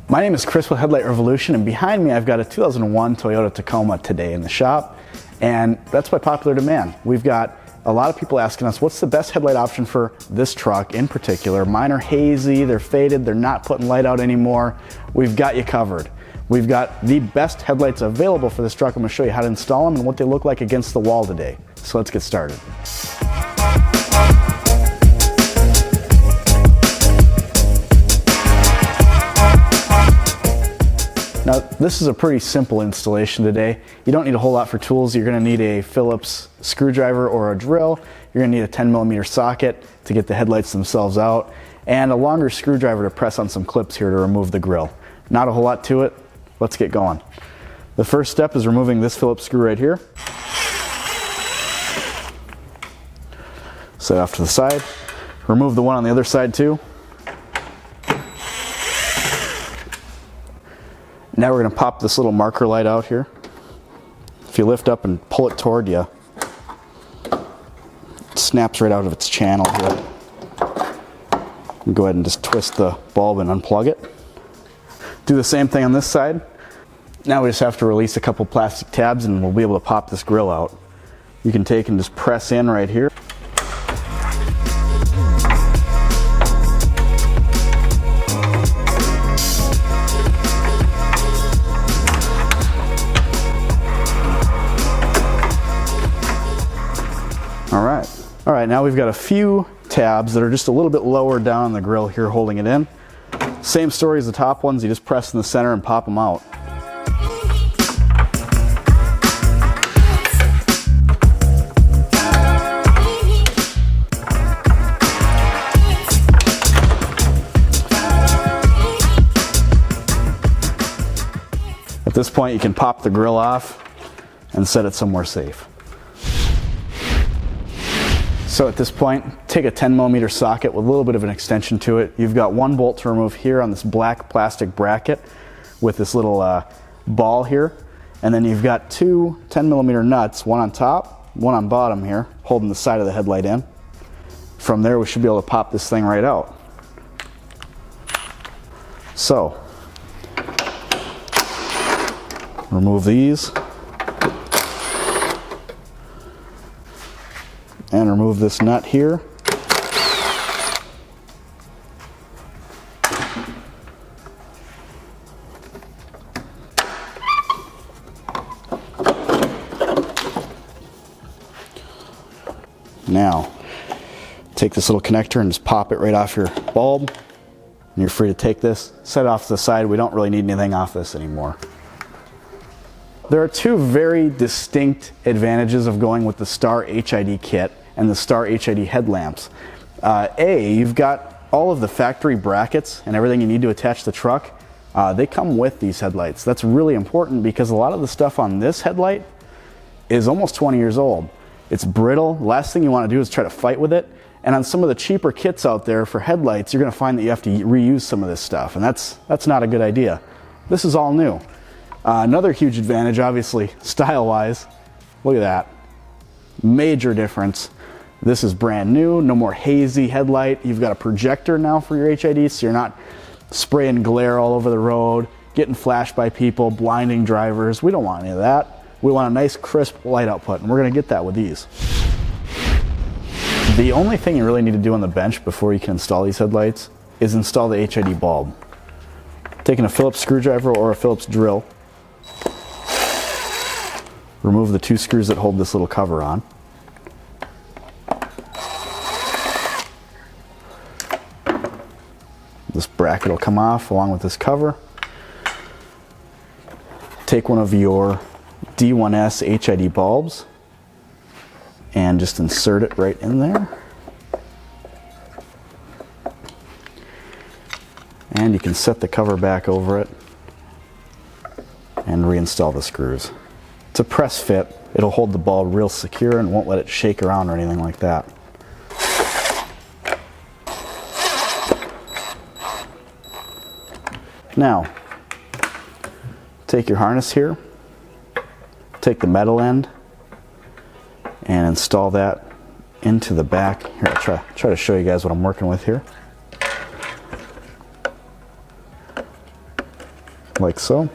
My name is Chris with Headlight Revolution, and behind me I've got a 2001 Toyota Tacoma today in the shop, and that's by popular demand. We've got a lot of people asking us, what's the best headlight option for this truck in particular? Mine are hazy, they're faded, they're not putting light out anymore. We've got you covered. We've got the best headlights available for this truck. I'm going to show you how to install them and what they look like against the wall today. So let's get started. Now, this is a pretty simple installation today. You don't need a whole lot for tools. You're going to need a Phillips screwdriver or a drill. You're going to need a 10mm socket to get the headlights themselves out, and a longer screwdriver to press on some clips here to remove the grill. Not a whole lot to it. Let's get going. The first step is removing this Phillips screw right here. Set off to the side. Remove the one on the other side too. Now we're going to pop this little marker light out here. If you lift up and pull it toward you, it snaps right out of its channel here. You go ahead and just twist the bulb and unplug it. Do the same thing on this side. Now we just have to release a couple plastic tabs and we'll be able to pop this grill out. You can take and just press in right here. All right, now we've got a few tabs that are just a little bit lower down the grill here holding it in. Same story as the top ones, you just press in the center and pop them out. At this point you can pop the grill off and set it somewhere safe. So at this point, take a 10mm socket with a little bit of an extension to it. You've got one bolt to remove here on this black plastic bracket with this little ball here. And then you've got two 10mm nuts, one on top, one on bottom here, holding the side of the headlight in. From there, we should be able to pop this thing right out. So, remove these. And remove this nut here. Now, take this little connector and just pop it right off your bulb. And you're free to take this, set it off to the side. We don't really need anything off this anymore. There are two very distinct advantages of going with the STARR HID kit and the STARR HID headlamps. You've got all of the factory brackets and everything you need to attach the truck. They come with these headlights. That's really important because a lot of the stuff on this headlight is almost 20 years old. It's brittle. Last thing you want to do is try to fight with it. And on some of the cheaper kits out there for headlights, you're going to find that you have to reuse some of this stuff, and that's not a good idea. This is all new. Another huge advantage, obviously, style-wise, look at that. Major difference. This is brand new, no more hazy headlight. You've got a projector now for your HID, so you're not spraying glare all over the road, getting flashed by people, blinding drivers. We don't want any of that. We want a nice, crisp light output, and we're going to get that with these. The only thing you really need to do on the bench before you can install these headlights is install the HID bulb. Taking a Phillips screwdriver or a Phillips drill, remove the two screws that hold this little cover on. This bracket will come off along with this cover. Take one of your D1S HID bulbs and just insert it right in there. And you can set the cover back over it and reinstall the screws. It's a press fit. It'll hold the bulb real secure and won't let it shake around or anything like that. Now, take your harness here, take the metal end, and install that into the back. Here, I'll try to show you guys what I'm working with here. like so.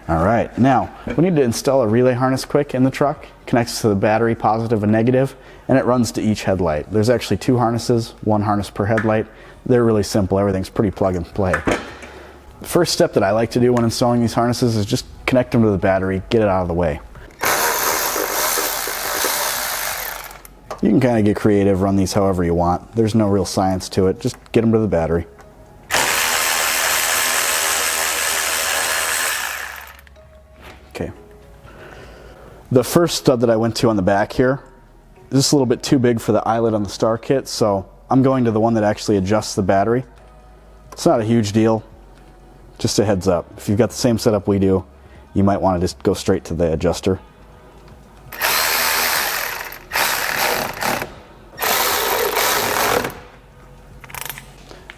All right, now we need to install a relay harness quick in the truck. Connects to the battery, positive and negative, and it runs to each headlight. There's actually 2 harnesses, 1 harness per headlight. They're really simple, everything's pretty plug and play. The first step that I like to do when installing these harnesses is just connect them to the battery, get it out of the way. You can kind of get creative, run these however you want. There's no real science to it, just get them to the battery. Okay. The first stud that I went to on the back here is just a little bit too big for the eyelet on the STARR kit, so I'm going to the one that actually adjusts the battery. It's not a huge deal, just a heads up. If you've got the same setup we do, you might want to just go straight to the adjuster.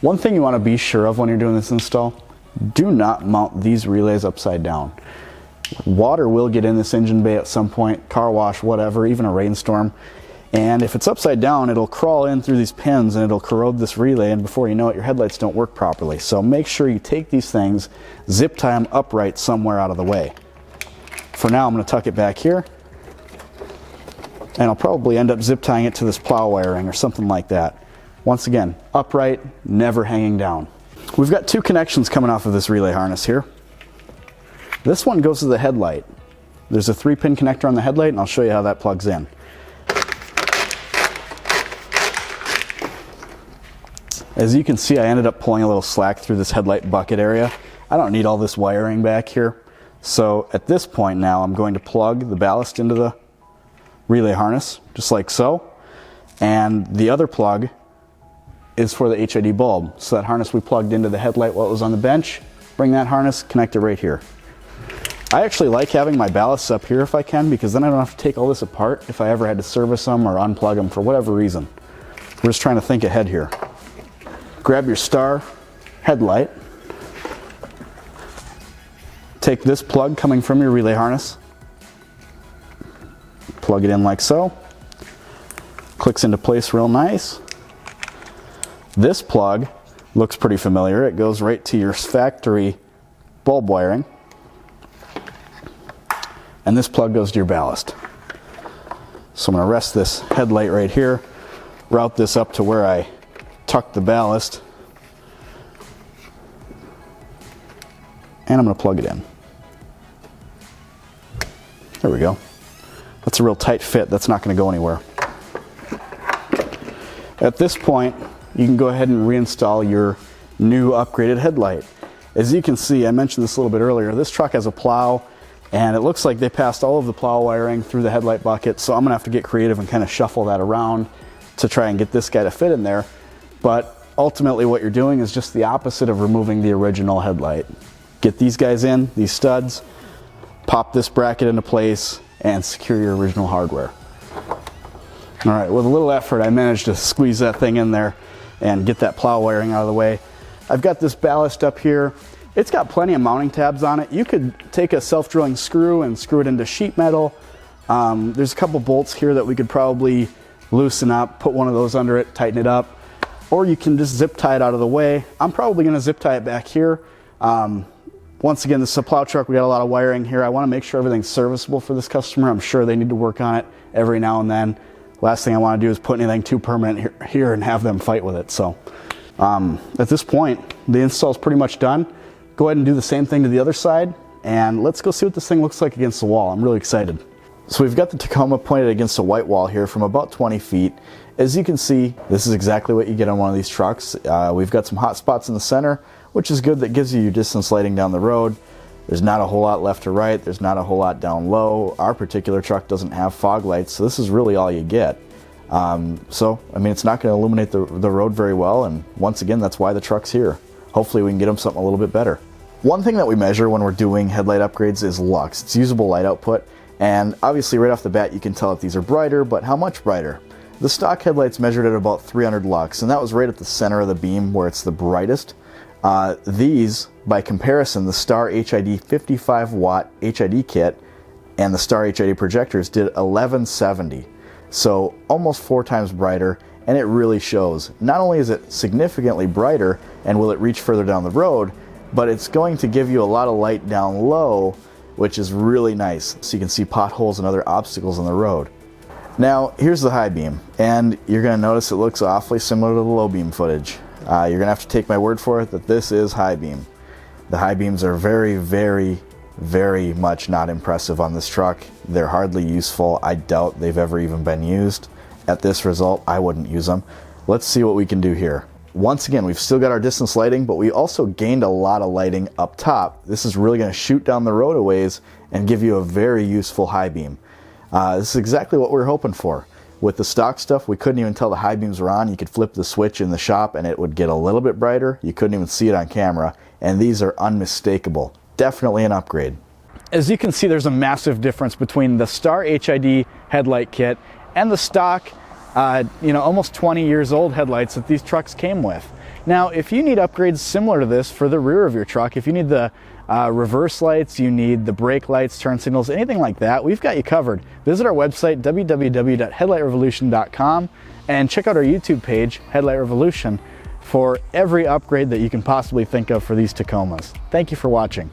One thing you want to be sure of when you're doing this install, do not mount these relays upside down. Water will get in this engine bay at some point, car wash, whatever, even a rainstorm. And if it's upside down, it'll crawl in through these pins and it'll corrode this relay, and before you know it, your headlights don't work properly. So make sure you take these things, zip tie them upright somewhere out of the way. For now, I'm going to tuck it back here, and I'll probably end up zip tying it to this plow wiring or something like that. Once again, upright, never hanging down. We've got 2 connections coming off of this relay harness here. This one goes to the headlight. There's a 3-pin connector on the headlight, and I'll show you how that plugs in. As you can see, I ended up pulling a little slack through this headlight bucket area. I don't need all this wiring back here. So at this point now, I'm going to plug the ballast into the relay harness, just like so. And the other plug is for the HID bulb. So that harness we plugged into the headlight while it was on the bench, bring that harness, connect it right here. I actually like having my ballasts up here if I can, because then I don't have to take all this apart if I ever had to service them or unplug them for whatever reason. We're just trying to think ahead here. Grab your STARR headlight. Take this plug coming from your relay harness. Plug it in like so. Clicks into place real nice. This plug looks pretty familiar. It goes right to your factory bulb wiring. And this plug goes to your ballast. So I'm going to rest this headlight right here, route this up to where I tuck the ballast, and I'm going to plug it in. There we go. That's a real tight fit. That's not going to go anywhere. At this point, you can go ahead and reinstall your new upgraded headlight. As you can see, I mentioned this a little bit earlier, this truck has a plow, and it looks like they passed all of the plow wiring through the headlight bucket, so I'm going to have to get creative and kind of shuffle that around to try and get this guy to fit in there. But ultimately what you're doing is just the opposite of removing the original headlight. Get these guys in, these studs, pop this bracket into place, and secure your original hardware. All right, with a little effort, I managed to squeeze that thing in there and get that plow wiring out of the way. I've got this ballast up here. It's got plenty of mounting tabs on it. You could take a self-drilling screw and screw it into sheet metal. There's a couple bolts here that we could probably loosen up, put one of those under it, tighten it up, or you can just zip tie it out of the way. I'm probably going to zip tie it back here. Once again, this is a plow truck. We got a lot of wiring here. I want to make sure everything's serviceable for this customer. I'm sure they need to work on it every now and then. Last thing I want to do is put anything too permanent here and have them fight with it. So at this point, the install is pretty much done. Go ahead and do the same thing to the other side, and let's go see what this thing looks like against the wall. I'm really excited. So we've got the Tacoma pointed against a white wall here from about 20 feet. As you can see, this is exactly what you get on one of these trucks. We've got some hot spots in the center, which is good. That gives you your distance lighting down the road. There's not a whole lot left to right. There's not a whole lot down low. Our particular truck doesn't have fog lights, so this is really all you get. So, I mean, it's not going to illuminate the road very well, and once again, that's why the truck's here. Hopefully we can get them something a little bit better. One thing that we measure when we're doing headlight upgrades is lux. It's usable light output, and obviously right off the bat you can tell that these are brighter, but how much brighter? The stock headlights measured at about 300 lux, and that was right at the center of the beam where it's the brightest. These, by comparison, the STARR HID 55 watt HID kit and the STARR HID projectors did 1170. So almost 4 times brighter, and it really shows. Not only is it significantly brighter and will it reach further down the road, but it's going to give you a lot of light down low, which is really nice. So you can see potholes and other obstacles on the road. Now, here's the high beam, and you're gonna notice it looks awfully similar to the low beam footage. You're gonna have to take my word for it that this is high beam. The high beams are very, very, very much not impressive on this truck. They're hardly useful. I doubt they've ever even been used. At this result, I wouldn't use them. Let's see what we can do here. Once again, we've still got our distance lighting, but we also gained a lot of lighting up top. This is really going to shoot down the road a ways and give you a very useful high beam. This is exactly what we were hoping for. With the stock stuff, we couldn't even tell the high beams were on. You could flip the switch in the shop and it would get a little bit brighter. You couldn't even see it on camera, and these are unmistakable. Definitely an upgrade. As you can see, there's a massive difference between the STARR HID headlight kit and the stock almost 20 years old headlights that these trucks came with. Now, if you need upgrades similar to this for the rear of your truck, if you need the reverse lights, you need the brake lights, turn signals, anything like that, we've got you covered. Visit our website, www.headlightrevolution.com, and check out our YouTube page, Headlight Revolution, for every upgrade that you can possibly think of for these Tacomas. Thank you for watching.